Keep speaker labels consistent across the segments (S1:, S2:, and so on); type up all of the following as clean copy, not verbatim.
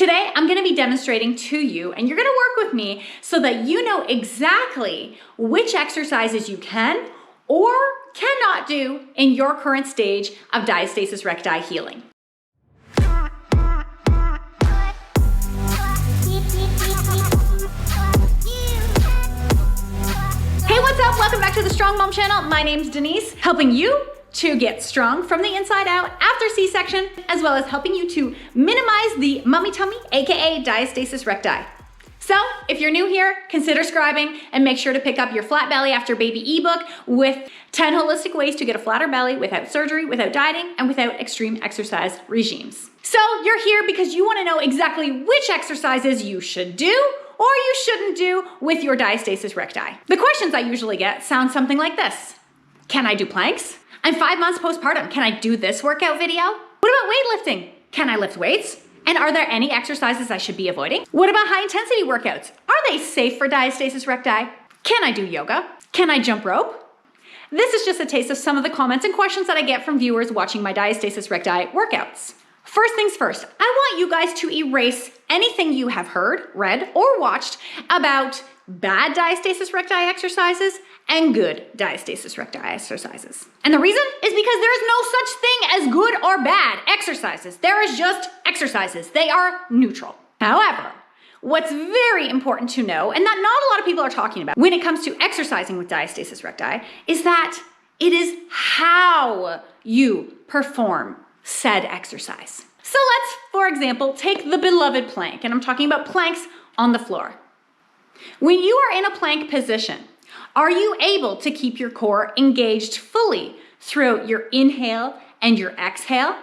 S1: Today, I'm gonna be demonstrating to you, and you're gonna work with me so that you know exactly which exercises you can or cannot do in your current stage of diastasis recti healing. Hey, what's up? Welcome back to the Strong Mom channel. My name's Denise, helping you to get strong from the inside out after C-section, as well as helping you to minimize the mummy tummy, aka diastasis recti. So if you're new here, consider subscribing and make sure to pick up your Flat Belly After Baby ebook with 10 holistic ways to get a flatter belly without surgery, without dieting, and without extreme exercise regimes. So you're here because you want to know exactly which exercises you should do or you shouldn't do with your diastasis recti. The questions I usually get sound something like this. Can I do planks? I'm 5 months postpartum. Can I do this workout video? What about weightlifting? Can I lift weights? And are there any exercises I should be avoiding? What about high intensity workouts? Are they safe for diastasis recti? Can I do yoga? Can I jump rope? This is just a taste of some of the comments and questions that I get from viewers watching my diastasis recti workouts. First things first, I want you guys to erase anything you have heard, read, or watched about bad diastasis recti exercises and good diastasis recti exercises. And the reason is because there is no such thing as good or bad exercises. There is just exercises. They are neutral. However, what's very important to know, and that not a lot of people are talking about when it comes to exercising with diastasis recti, is that it is how you perform said exercise. So let's, for example, take the beloved plank, and I'm talking about planks on the floor. When you are in a plank position, are you able to keep your core engaged fully throughout your inhale and your exhale?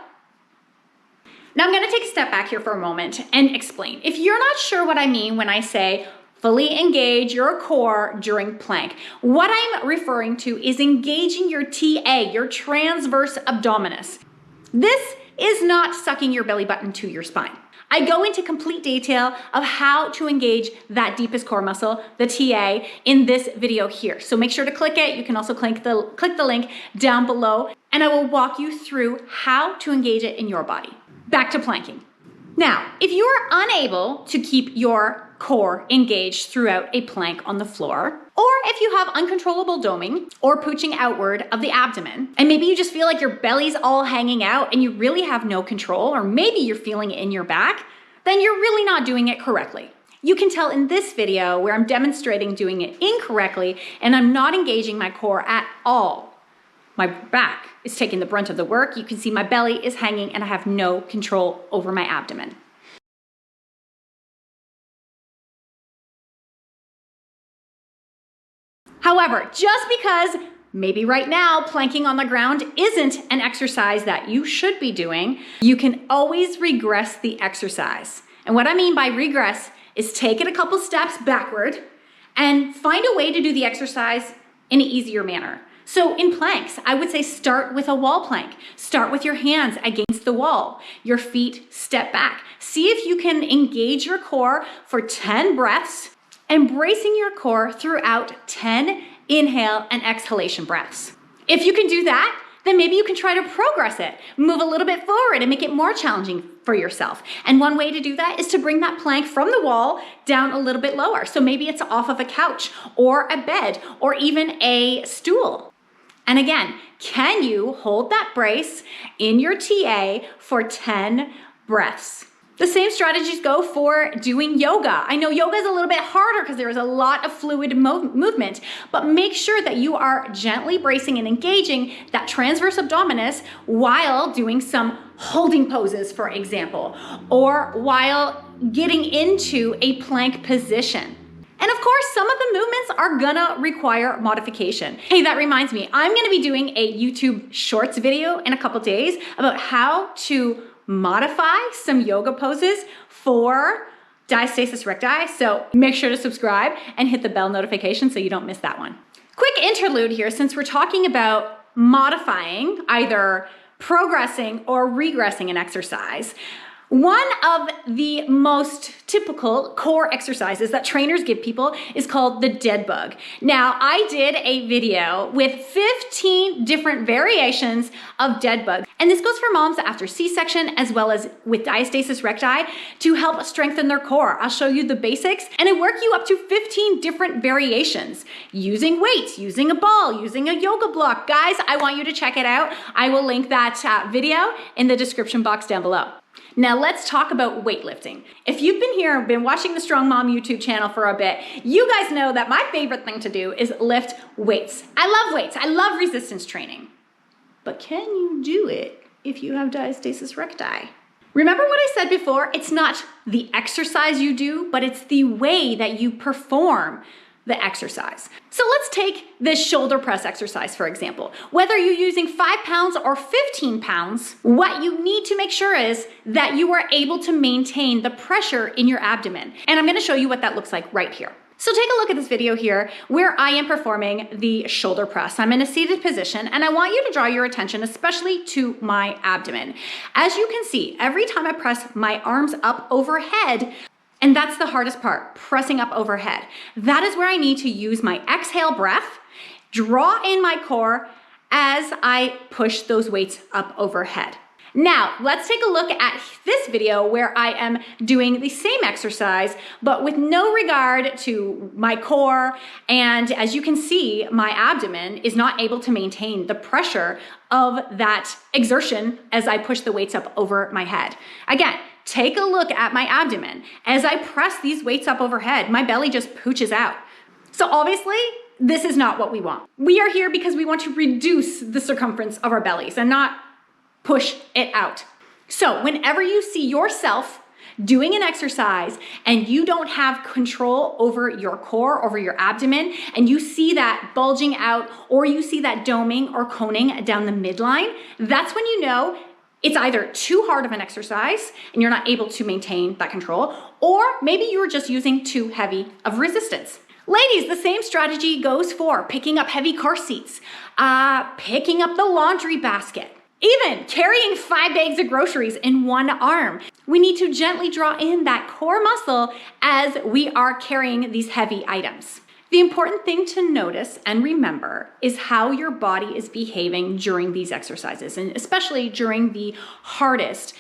S1: Now I'm gonna take a step back here for a moment and explain. If you're not sure what I mean when I say fully engage your core during plank, what I'm referring to is engaging your TA, your transverse abdominis. This is not sucking your belly button to your spine. I go into complete detail of how to engage that deepest core muscle, the TA, in this video here. So make sure to click it. You can also click the link down below, and I will walk you through how to engage it in your body. Back to planking. Now, if you are unable to keep your core engaged throughout a plank on the floor, or if you have uncontrollable doming or pooching outward of the abdomen, and maybe you just feel like your belly's all hanging out and you really have no control, or maybe you're feeling it in your back, then you're really not doing it correctly. You can tell in this video where I'm demonstrating doing it incorrectly and I'm not engaging my core at all. My back is taking the brunt of the work. You can see my belly is hanging and I have no control over my abdomen. However, just because maybe right now planking on the ground isn't an exercise that you should be doing, you can always regress the exercise. And what I mean by regress is take it a couple steps backward and find a way to do the exercise in an easier manner. So in planks, I would say start with a wall plank. Start with your hands against the wall. Your feet step back. See if you can engage your core for 10 breaths, embracing your core throughout 10 inhale and exhalation breaths. If you can do that, then maybe you can try to progress it. Move a little bit forward and make it more challenging for yourself. And one way to do that is to bring that plank from the wall down a little bit lower. So maybe it's off of a couch or a bed or even a stool. And again, can you hold that brace in your TA for 10 breaths? The same strategies go for doing yoga. I know yoga is a little bit harder because there is a lot of fluid movement, but make sure that you are gently bracing and engaging that transverse abdominis while doing some holding poses, for example, or while getting into a plank position. And of course, some of the movements are gonna require modification. Hey, that reminds me, I'm gonna be doing a YouTube Shorts video in a couple days about how to modify some yoga poses for diastasis recti. So make sure to subscribe and hit the bell notification so you don't miss that one. Quick interlude here, since we're talking about modifying, either progressing or regressing an exercise. One of the most typical core exercises that trainers give people is called the dead bug. Now, I did a video with 15 different variations of dead bug, and this goes for moms after C-section as well as with diastasis recti to help strengthen their core. I'll show you the basics, and I work you up to 15 different variations using weights, using a ball, using a yoga block. Guys, I want you to check it out. I will link that video in the description box down below. Now let's talk about weightlifting. If you've been here, been watching the Strong Mom YouTube channel for a bit, you guys know that my favorite thing to do is lift weights. I love weights. I love resistance training. But can you do it if you have diastasis recti? Remember what I said before? It's not the exercise you do, but it's the way that you perform the exercise. So let's take this shoulder press exercise, for example. Whether you're using 5 pounds or 15 pounds, what you need to make sure is that you are able to maintain the pressure in your abdomen. And I'm gonna show you what that looks like right here. So take a look at this video here where I am performing the shoulder press. I'm in a seated position, and I want you to draw your attention especially to my abdomen. As you can see, every time I press my arms up overhead, and that's the hardest part, pressing up overhead. That is where I need to use my exhale breath, draw in my core as I push those weights up overhead. Now, let's take a look at this video where I am doing the same exercise, but with no regard to my core. And as you can see, my abdomen is not able to maintain the pressure of that exertion as I push the weights up over my head. Again, take a look at my abdomen. As I press these weights up overhead, my belly just pooches out. So obviously, this is not what we want. We are here because we want to reduce the circumference of our bellies and not push it out. So whenever you see yourself doing an exercise and you don't have control over your core, over your abdomen, and you see that bulging out or you see that doming or coning down the midline, that's when you know it's either too hard of an exercise and you're not able to maintain that control, or maybe you're just using too heavy of resistance. Ladies, the same strategy goes for picking up heavy car seats, picking up the laundry basket, even carrying 5 bags of groceries in one arm. We need to gently draw in that core muscle as we are carrying these heavy items. The important thing to notice and remember is how your body is behaving during these exercises, and especially during the hardest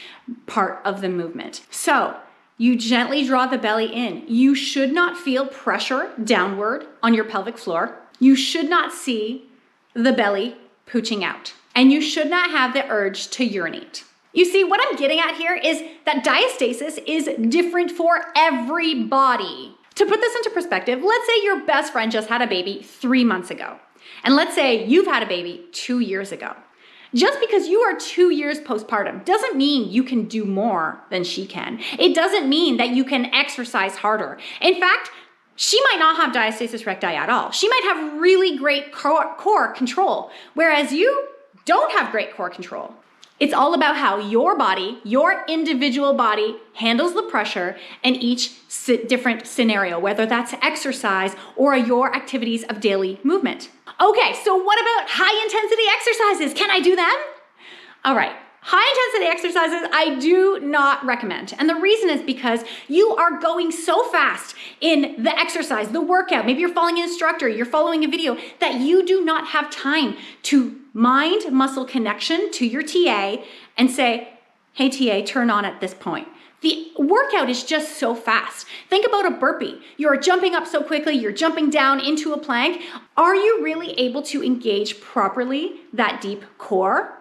S1: part of the movement. So you gently draw the belly in. You should not feel pressure downward on your pelvic floor. You should not see the belly pooching out, and you should not have the urge to urinate. You see, what I'm getting at here is that diastasis is different for everybody. To put this into perspective, let's say your best friend just had a baby 3 months ago. And let's say you've had a baby 2 years ago. Just because you are 2 years postpartum doesn't mean you can do more than she can. It doesn't mean that you can exercise harder. In fact, she might not have diastasis recti at all. She might have really great core control, whereas you don't have great core control. It's all about how your body, your individual body, handles the pressure in each different scenario, whether that's exercise or your activities of daily movement. Okay, so what about high intensity exercises? Can I do them? All right. High intensity exercises, I do not recommend. And the reason is because you are going so fast in the exercise, the workout, maybe you're following an instructor, you're following a video, that you do not have time to mind muscle connection to your TA and say, hey TA, turn on at this point. The workout is just so fast. Think about a burpee. You're jumping up so quickly, you're jumping down into a plank. Are you really able to engage properly that deep core?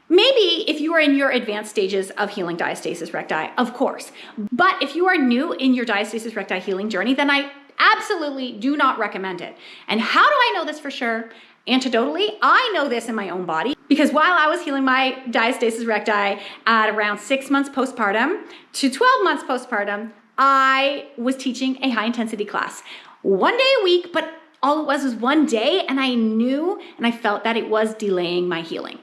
S1: Maybe if you are in your advanced stages of healing diastasis recti, of course. But if you are new in your diastasis recti healing journey, then I absolutely do not recommend it. And how do I know this for sure? Anecdotally, I know this in my own body because while I was healing my diastasis recti at around 6 months postpartum to 12 months postpartum, I was teaching a high intensity class 1 day a week, but all it was 1 day, and I knew and I felt that it was delaying my healing.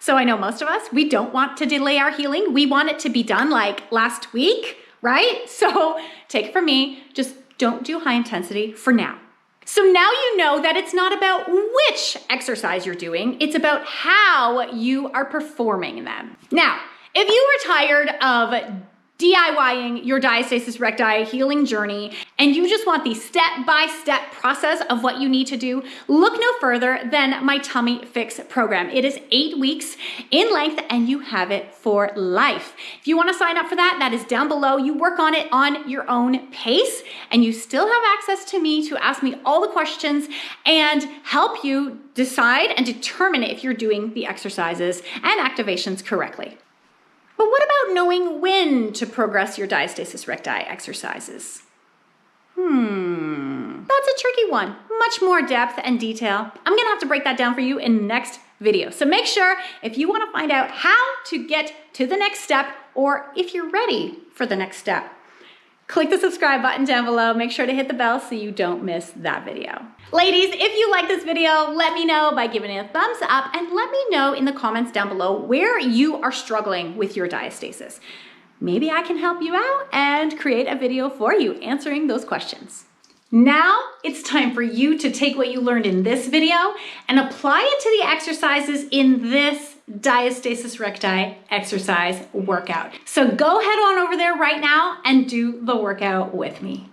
S1: So I know most of us, we don't want to delay our healing. We want it to be done like last week, right? So take it from me, just don't do high intensity for now. So now you know that it's not about which exercise you're doing, it's about how you are performing them. Now, if you are tired of DIYing your diastasis recti healing journey, and you just want the step-by-step process of what you need to do, look no further than my Tummy Fix program. It is 8 weeks in length and you have it for life. If you want to sign up for that, that is down below. You work on it on your own pace and you still have access to me to ask me all the questions and help you decide and determine if you're doing the exercises and activations correctly. But what about knowing when to progress your diastasis recti exercises? That's a tricky one. Much more depth and detail. I'm gonna have to break that down for you in the next video. So make sure if you wanna find out how to get to the next step or if you're ready for the next step, click the subscribe button down below. Make sure to hit the bell so you don't miss that video. Ladies, if you like this video, let me know by giving it a thumbs up and let me know in the comments down below where you are struggling with your diastasis. Maybe I can help you out and create a video for you answering those questions. Now it's time for you to take what you learned in this video and apply it to the exercises in this diastasis recti exercise workout. So go head on over there right now and do the workout with me.